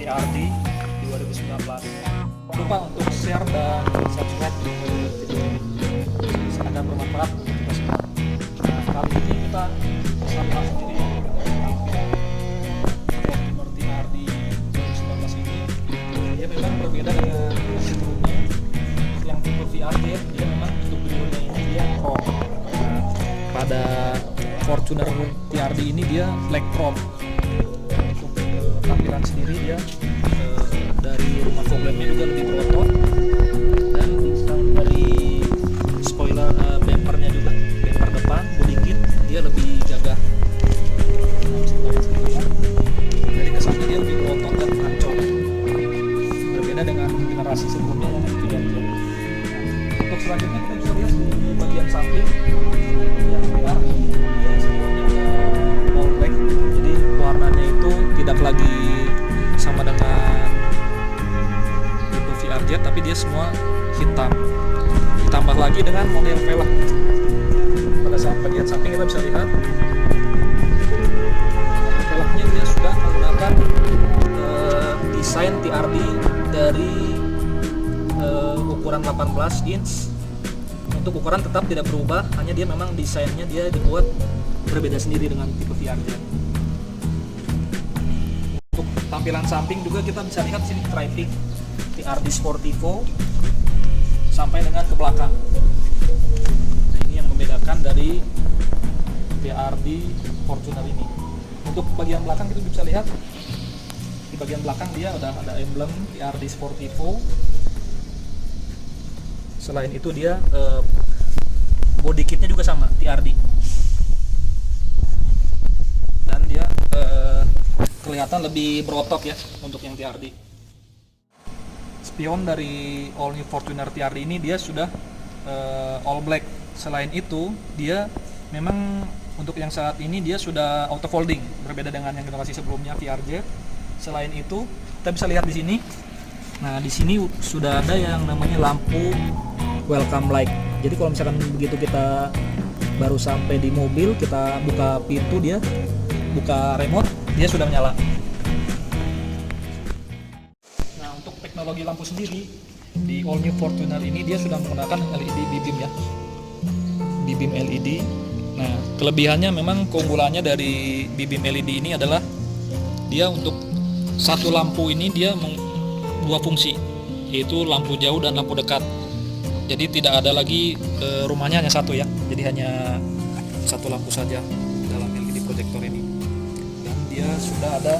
TRD 2019. Jangan lupa untuk share dan subscribe video ini. Sangat bermanfaat untuk kita semua. Nah, kali ini kita sama sendiri Fortuner TRD 2019 ini. Dia memang berbeda dengan sebelumnya yang tipe VRJ. Dia memang untuk videonya ini dia chrome. Nah, pada Fortuner TRD ini dia black chrome. Untuk tampilan sendiri dia dari rumah fog lampnya juga lebih berotot, dan dari spoiler bumpernya juga, bumper depan body kit dia lebih gagah. Dari kesannya dia lebih berotot dan ancol, berbeda dengan generasi sebelumnya yang tidak jauh. Nah, untuk selanjutnya kita bisa lihat di bagian samping yang luar, ya sebelumnya all black, jadi warnanya itu tidak lagi sama dengan tipe VRJ, tapi dia semua hitam, ditambah lagi dengan model velg. Pada saat bagian samping kita bisa lihat velgnya dia sudah menggunakan desain TRD dari ukuran 18 inch. Untuk ukuran tetap tidak berubah, hanya dia memang desainnya dia dibuat berbeda sendiri dengan tipe VRJ. Untuk tampilan samping juga kita bisa lihat sini striping TRD Sportivo sampai dengan ke belakang. Nah, ini yang membedakan dari TRD Fortuner ini. Untuk bagian belakang kita bisa lihat di bagian belakang dia udah ada emblem TRD Sportivo. Selain itu dia body kitnya juga sama TRD, dan dia kelihatan lebih berotot ya untuk yang TRD. Spion dari all new Fortuner TRD ini dia sudah all black. Selain itu dia memang untuk yang saat ini dia sudah auto folding, berbeda dengan yang generasi sebelumnya VRJ. Selain itu kita bisa lihat di sini. Nah, di sini sudah ada yang namanya lampu welcome light. Jadi kalau misalkan begitu kita baru sampai di mobil, kita buka pintu, dia buka remote, dia sudah menyala. Nah, untuk teknologi lampu sendiri di all new Fortuner ini dia sudah menggunakan LED B-beam ya, B-beam LED. Nah, kelebihannya memang keunggulannya dari B-beam LED ini adalah dia untuk satu lampu ini dia dua fungsi, yaitu lampu jauh dan lampu dekat. Jadi tidak ada lagi rumahnya hanya satu ya, jadi hanya satu lampu saja dalam LED proyektor ini. Dan dia sudah ada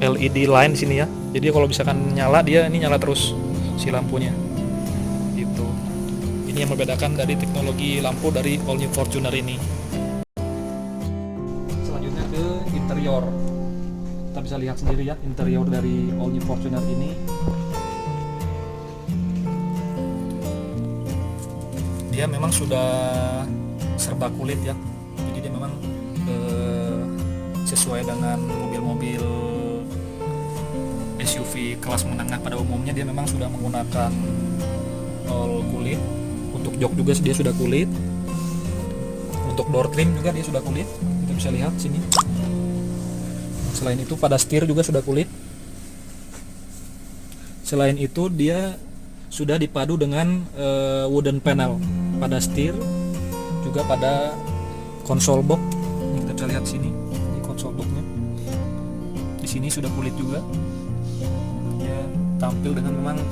LED line di sini ya, jadi kalau misalkan nyala dia ini nyala terus si lampunya gitu. Ini yang membedakan dari teknologi lampu dari all new Fortuner ini. Selanjutnya ke interior. Kita bisa lihat sendiri ya interior dari all new Fortuner ini. Dia memang sudah serba kulit ya, jadi dia memang sesuai dengan mobil-mobil SUV kelas menengah pada umumnya. Dia memang sudah menggunakan all kulit. Untuk jok juga dia sudah kulit, untuk door trim juga dia sudah kulit, kita bisa lihat sini. Selain itu pada setir juga sudah kulit. Selain itu dia sudah dipadu dengan wooden panel pada setir, juga pada konsol box. Ini kita bisa lihat sini, ini konsol boxnya. Di sini sudah kulit juga. Dia tampil dengan memang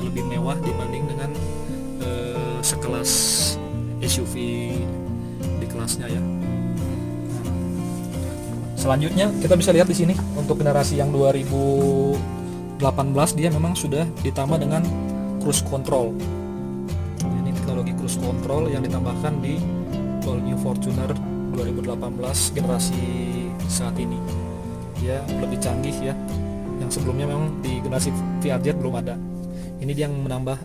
lebih mewah dibanding dengan sekelas SUV di kelasnya ya. Selanjutnya kita bisa lihat di sini untuk generasi yang 2018 dia memang sudah ditambah dengan cruise control. Ini teknologi cruise control yang ditambahkan di all new Fortuner 2018 generasi saat ini. Dia lebih canggih ya. Yang sebelumnya memang di generasi VRJ belum ada. Ini dia yang menambah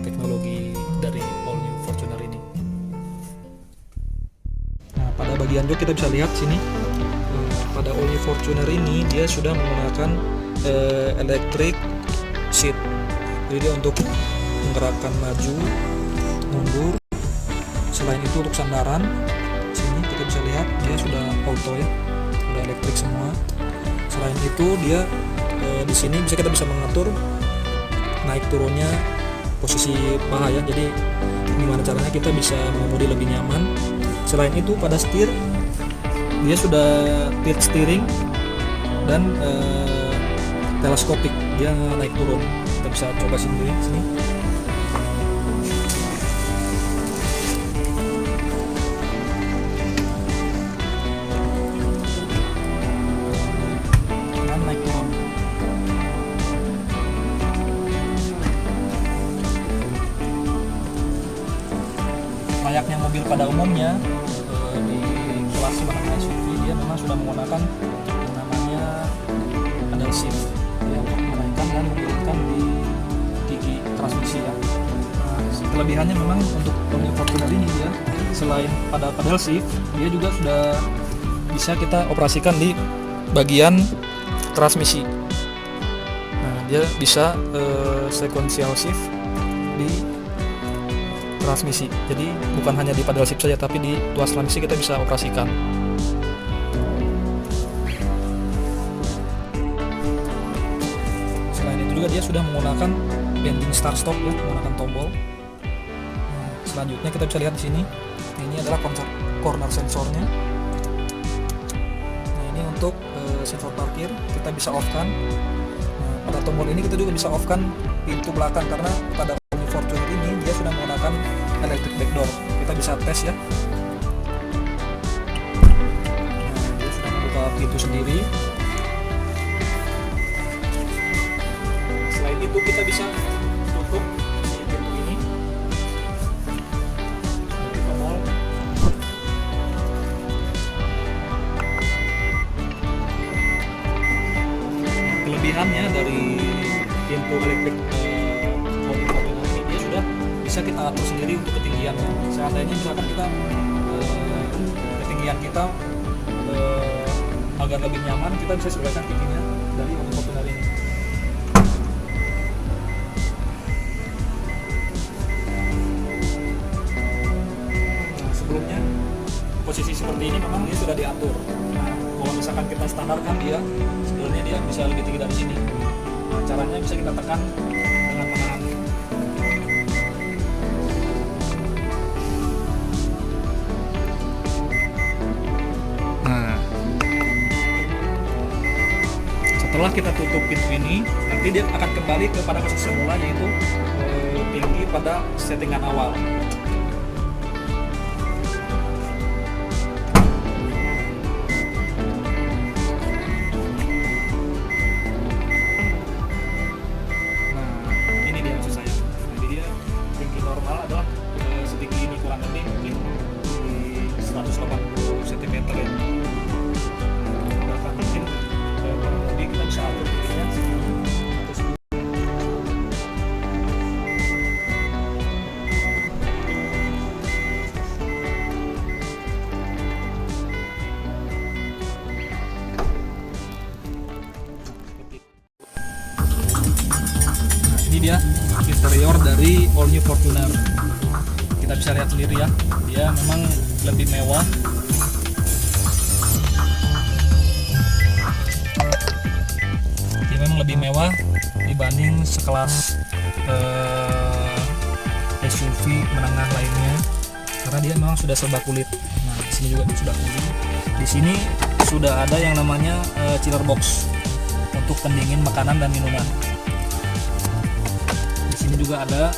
teknologi dari all new Fortuner ini. Nah, pada bagian jok kita bisa lihat sini. Pada all new Fortuner ini dia sudah menggunakan electric seat. Jadi dia untuk menggerakkan maju, mundur. Selain itu untuk sandaran, sini kita bisa lihat dia sudah auto ya, sudah elektrik semua. Selain itu dia di sini kita bisa mengatur naik turunnya posisi paha ya. Jadi gimana caranya kita bisa mengemudi lebih nyaman. Selain itu pada setir dia sudah tilt steering dan teleskopik, dia naik turun. Kita bisa coba sendiri sini. Dan naik turun. Layaknya mobil pada umumnya, di kelas menengah SUV dia memang sudah menggunakan yang namanya pedal shift ya, untuk menaikkan dan menurunkan di gigi transmisi ya. Nah, kelebihannya memang untuk Omni Fortuner ini ya, selain pada pedal shift, dia juga sudah bisa kita operasikan di bagian transmisi. Nah, dia bisa sequential shift di transmisi. Jadi bukan hanya di pedal shift saja, tapi di tuas transmisi kita bisa operasikan. Selain itu juga dia sudah menggunakan bending start stop ya, menggunakan tombol. Nah, selanjutnya kita bisa lihat di sini. Ini adalah corner sensornya. Nah, ini untuk sensor parkir kita bisa off kan. Nah, pada tombol ini kita juga bisa off kan pintu belakang, karena pada Omni Fortuner ini dia sudah menggunakan electric back door. Kita bisa tes ya. Nah, dia sudah membuka pintu sendiri. Selain itu kita bisa tutup pintu ini. Tombol. Kelebihannya dari pintu elektrik Omni Fortuner ini, dia sudah bisa kita atur sendiri untuk ketinggiannya. Seandainya misalkan kita ketinggian kita agar lebih nyaman, kita bisa sesuaikan tingginya dari Omni Fortuner ini. Nah, sebelumnya posisi seperti ini memang dia sudah diatur. Nah, kalau misalkan kita standarkan dia, sebenarnya dia bisa lebih tinggi dari sini. Nah, caranya bisa kita tekan dengan menahan. Nah, setelah kita tutup pintu ini, nanti dia akan kembali kepada posisi semula, yaitu tinggi pada settingan awal. Normal adalah setinggi ini, kurang lebih mungkin di 180 cm ya. Bahkan mungkin pengemudi kita bisa atur tingginya. Nah, ini dia interior dari All New Fortuner. Kita bisa lihat sendiri ya, dia memang lebih mewah. Dia memang lebih mewah dibanding sekelas SUV menengah lainnya, karena dia memang sudah serba kulit. Nah, di sini juga sudah kulit. Di sini sudah ada yang namanya chiller box untuk pendingin makanan dan minuman. Di sini juga ada.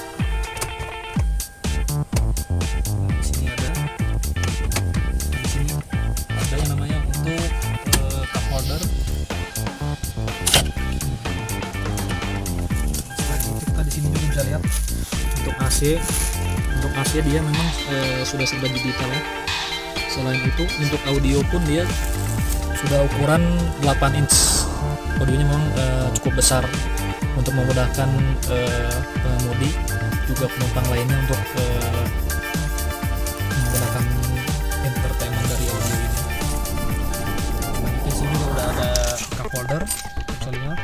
Di sini ada yang namanya untuk cup holder. Selain itu kita di sini juga bisa lihat untuk AC. Untuk AC dia memang sudah serba digital ya. Selain itu untuk audio pun dia sudah ukuran 8 inch. Audionya memang cukup besar untuk memudahkan pengemudi juga penumpang lainnya untuk menggunakan entertainment dari audio ini. Di sini juga udah ada cup holder, bisa lihat.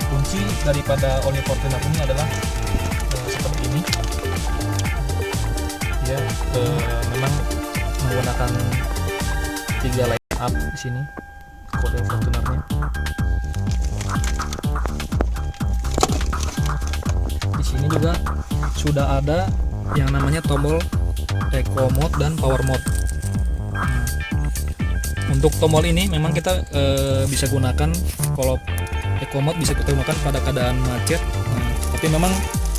Kunci daripada All New Fortuner ini adalah seperti ini. Dia memang menggunakan 3 line up di sini kode Fortunernya. Di sini juga sudah ada yang namanya tombol Eco Mode dan Power Mode. Untuk tombol ini memang kita bisa gunakan, kalau Eco Mode bisa kita gunakan pada keadaan macet. Tapi memang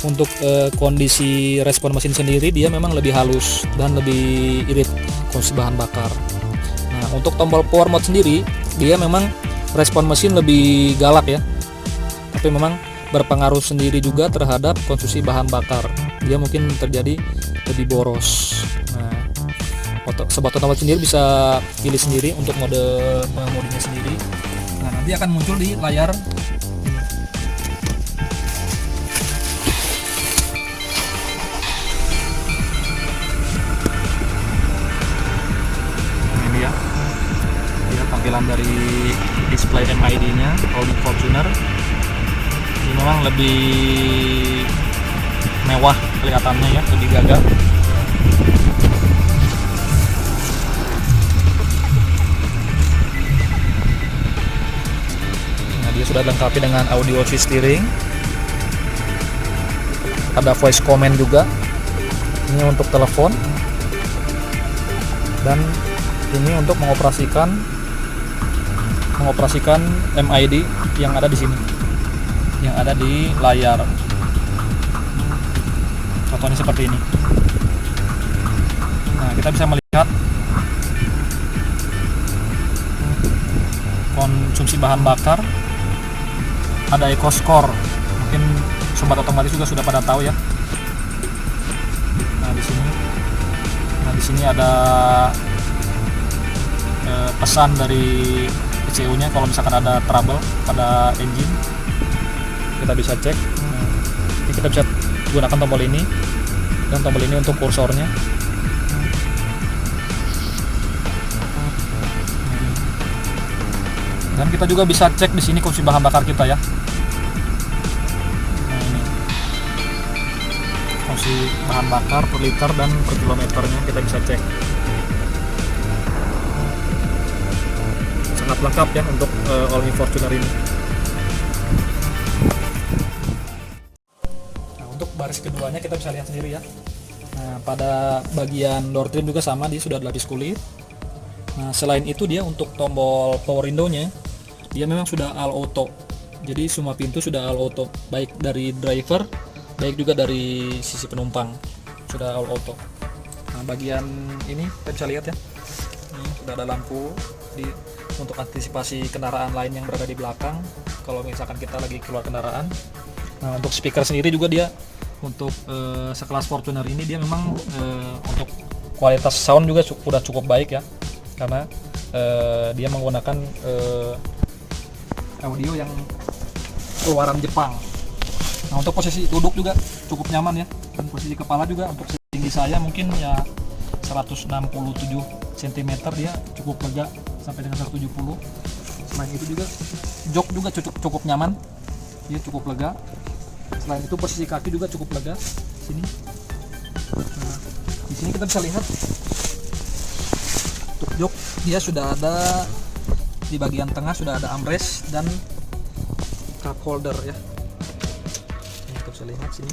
untuk kondisi respon mesin sendiri dia memang lebih halus dan lebih irit konsumsi bahan bakar. Nah, untuk tombol Power Mode sendiri dia memang respon mesin lebih galak ya, tapi memang berpengaruh sendiri juga terhadap konsumsi bahan bakar. Dia mungkin terjadi lebih boros. Nah, sobat otomotif sendiri bisa pilih sendiri untuk modenya sendiri. Nah, nanti akan muncul di layar. Nah, ini dia tampilan dari display MID-nya All New Fortuner. Ini memang lebih mewah kelihatannya ya, lebih gagah. Nah, dia sudah dilengkapi dengan audio switch steering, ada voice command juga, ini untuk telepon, dan ini untuk mengoperasikan MID yang ada di sini, yang ada di layar. Contohnya seperti ini. Nah, kita bisa melihat konsumsi bahan bakar, ada Eco Score, mungkin sobat otomatis juga sudah pada tahu ya. Nah, di sini ada pesan dari ECU-nya kalau misalkan ada trouble pada engine, kita bisa cek. Nah, kita bisa gunakan tombol ini dan tombol ini untuk kursornya. Dan kita juga bisa cek di sini konsumsi bahan bakar kita ya. Nah, ini konsumsi bahan bakar per liter dan per kilometernya kita bisa cek. Sangat lengkap ya untuk All New Fortuner ini. Baris keduanya kita bisa lihat sendiri ya. Nah, pada bagian door trim juga sama, dia sudah dilapis kulit. Nah, selain itu dia untuk tombol power window-nya dia memang sudah all auto. Jadi semua pintu sudah all auto, baik dari driver, baik juga dari sisi penumpang sudah all auto. Nah, bagian ini kita bisa lihat ya. Ini sudah ada lampu untuk antisipasi kendaraan lain yang berada di belakang kalau misalkan kita lagi keluar kendaraan. Nah, untuk speaker sendiri juga dia untuk sekelas Fortuner ini dia memang untuk kualitas sound juga sudah cukup baik ya, karena dia menggunakan audio yang keluaran Jepang. Nah, untuk posisi duduk juga cukup nyaman ya, dan posisi kepala juga untuk tinggi saya mungkin ya 167 cm, dia cukup lega sampai dengan 170. Selain itu juga jok juga cukup nyaman, dia cukup lega. Selain itu posisi kaki juga cukup lega sini. Nah, di sini kita bisa lihat untuk jok dia sudah ada di bagian tengah, sudah ada armrest dan cup holder ya. Ini kita bisa lihat sini,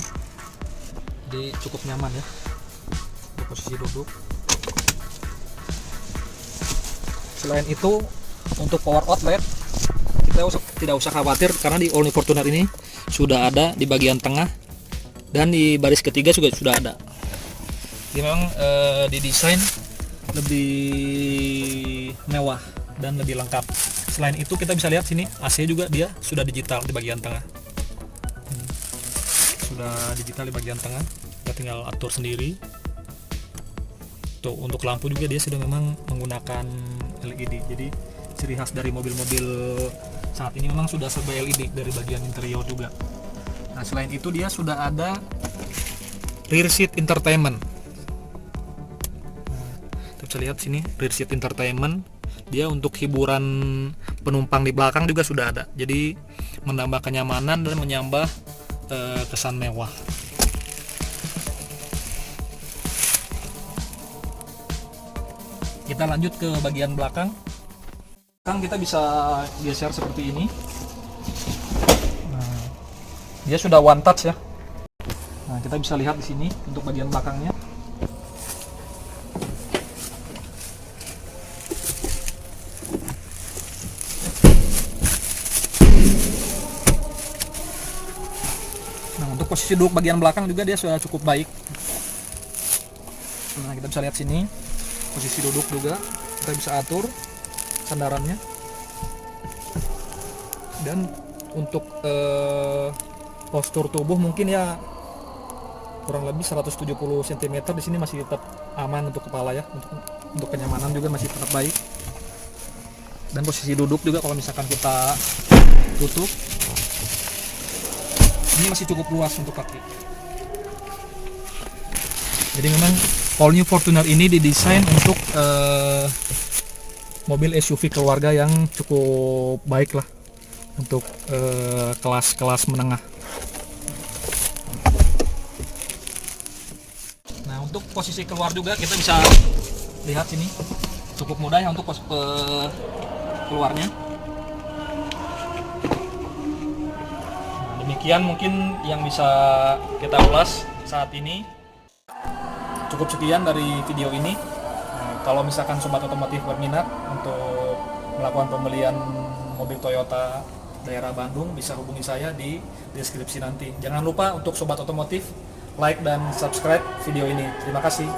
jadi cukup nyaman ya untuk posisi duduk. Selain itu untuk power outlet kita tidak usah khawatir, karena di All New Fortuner ini sudah ada di bagian tengah dan di baris ketiga juga sudah ada. Dia memang didesain lebih mewah dan lebih lengkap. Selain itu kita bisa lihat sini AC juga dia sudah digital di bagian tengah. Sudah digital di bagian tengah, kita tinggal atur sendiri. Tuh, untuk lampu juga dia sudah memang menggunakan LED. Jadi ciri khas dari mobil-mobil saat ini memang sudah serba LED dari bagian interior juga. Nah, selain itu dia sudah ada rear seat entertainment. Nah, kita bisa lihat sini rear seat entertainment. Dia untuk hiburan penumpang di belakang juga sudah ada. Jadi menambah kenyamanan dan menambah kesan mewah. Kita lanjut ke bagian belakang. Kita bisa geser seperti ini. Nah, dia sudah one touch ya. Nah, kita bisa lihat di sini untuk bagian belakangnya. Nah, untuk posisi duduk bagian belakang juga dia sudah cukup baik. Nah, kita bisa lihat sini posisi duduk juga kita bisa atur sandarannya. Dan untuk postur tubuh mungkin ya kurang lebih 170 cm di sini masih tetap aman untuk kepala ya. Untuk kenyamanan juga masih tetap baik. Dan posisi duduk juga kalau misalkan kita tutup, ini masih cukup luas untuk kaki. Jadi memang all new Fortuner ini didesain untuk mobil SUV keluarga yang cukup baik lah untuk kelas-kelas menengah. Nah, untuk posisi keluar juga kita bisa lihat sini cukup mudah ya untuk keluarnya. Nah, demikian mungkin yang bisa kita ulas saat ini. Cukup sekian dari video ini. Nah, kalau misalkan sobat otomotif berminat untuk melakukan pembelian mobil Toyota daerah Bandung, bisa hubungi saya di deskripsi nanti. Jangan lupa untuk sobat otomotif like dan subscribe video ini. Terima kasih.